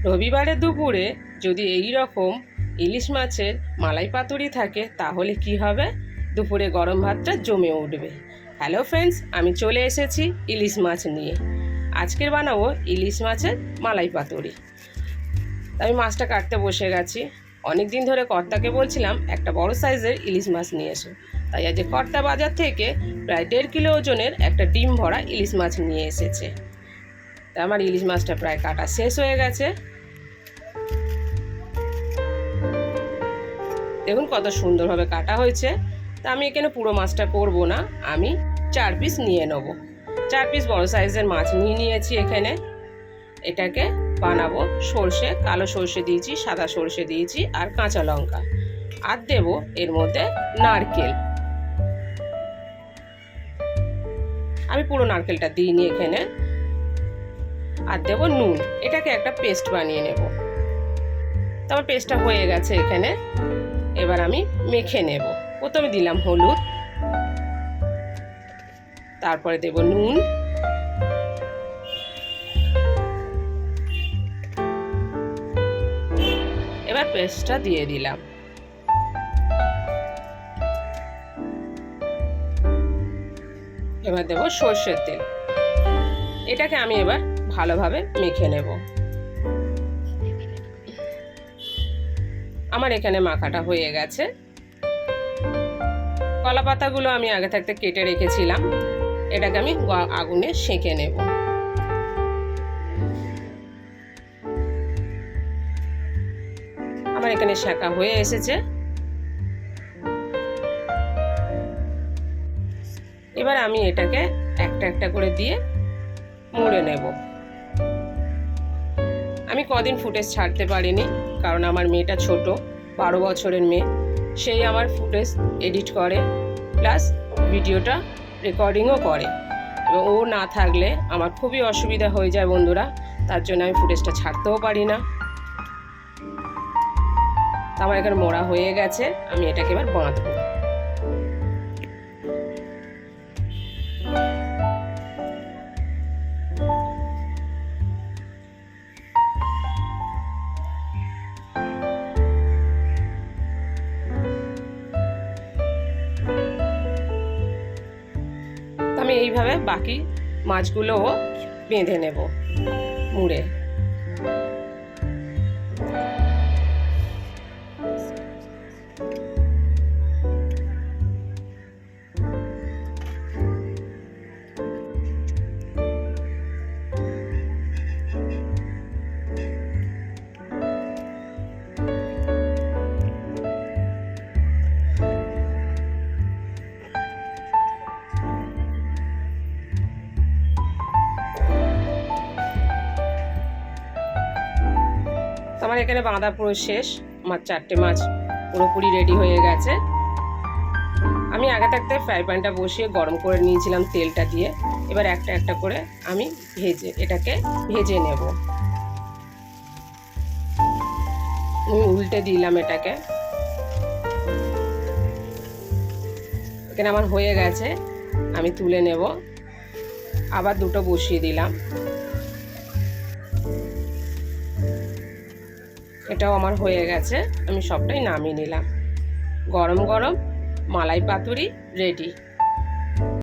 রবিবারের দুপুরে যদি এই রকম ইলিশ মাছের মালাই পাতুরি থাকে তাহলে কি হবে, দুপুরে গরম ভাতটা জমে উঠবে। হ্যালো ফ্রেন্ডস, আমি চলে এসেছি ইলিশ মাছ নিয়ে। আজকের বানাবো ইলিশ মাছের মালাই পাতুরি। আমি মাছটা কাটতে বসে গেছি। অনেক দিন ধরে কর্তাকে বলছিলাম একটা বড় সাইজের ইলিশ মাছ নিয়ে এসো, তাই আজ কর্তা বাজার থেকে প্রায় 1.5 কিলো ওজনের একটা ডিম ভরা ইলিশ মাছ নিয়ে এসেছে। তা আমার ইলিশ মাছটা প্রায় কাটা শেষ হয়ে গেছে। দেখুন কত সুন্দরভাবে কাটা হয়েছে। তা আমি এখানে পুরো মাছটা করব না, আমি 4 পিস নিয়ে নেব। 4 পিস বড় সাইজের মাছ নিয়ে নিয়েছি এখানে। এটাকে বানাবো সর্ষে, কালো সর্ষে দিয়েছি, সাদা সর্ষে দিয়েছি আর কাঁচা লঙ্কা, আর দেব এর মধ্যে নারকেল। আমি পুরো নারকেলটা দিইনি এখানে। আর দেব নুন। এটাকে একটা পেস্ট বানিয়ে নেব। তারপর পেস্টটা হয়ে গেছে এখানে। এবার আমি মেখে নেব। প্রথমে দিলাম হলুদ, তারপরে দেব নুন, এবার পেস্টটা দিয়ে দিলাম। এবার দেব সর্ষের তেল। এটাকে আমি এবার ভালোভাবে মেখে নেব। আমার এখানে মাখাটা হয়ে গেছে। কলা পাতাগুলো আমি আগে থাকতে কেটে রেখেছিলাম। এটাকে আমি আগুনে সেঁকে নেব। আমার এখানে সেঁকা হয়ে এসেছে। এবার আমি এটাকে একটা একটা করে দিয়ে মুড়ে নেব। আমি কদিন ফুটেজ ছাড়তে পারিনি, কারণ আমার মেয়েটা ছোট, 12 বছরের মেয়ে। সেই আমার ফুটেজ এডিট করে, প্লাস ভিডিওটা রেকর্ডিংও করে। এবং ও না থাকলে আমার খুবই অসুবিধা হয়ে যায় বন্ধুরা, তার জন্য আমি ফুটেজটা ছাড়তেও পারি না। আমার এখানে মোড়া হয়ে গেছে। আমি এটাকে এবার বাঁধবো। আমি এইভাবে বাকি মাছগুলোও বেঁধে নেব মুড়ে। আমার এখানে বাঁধা পুরো শেষ। আমার 4টে মাছ পুরোপুরি রেডি হয়ে গেছে। আমি আগে থাকতে ফ্রাই প্যানটা বসিয়ে গরম করে নিয়েছিলাম তেলটা দিয়ে। এবার একটা একটা করে আমি এটাকে ভেজে নেব। আমি উল্টে দিলাম এটাকে। এখানে আমার হয়ে গেছে, আমি তুলে নেব। আবার দুটো বসিয়ে দিলাম। এটাও আমার হয়ে গেছে। আমি সবটাই নামিয়ে নিলাম। গরম গরম মালাই পাতুরি রেডি।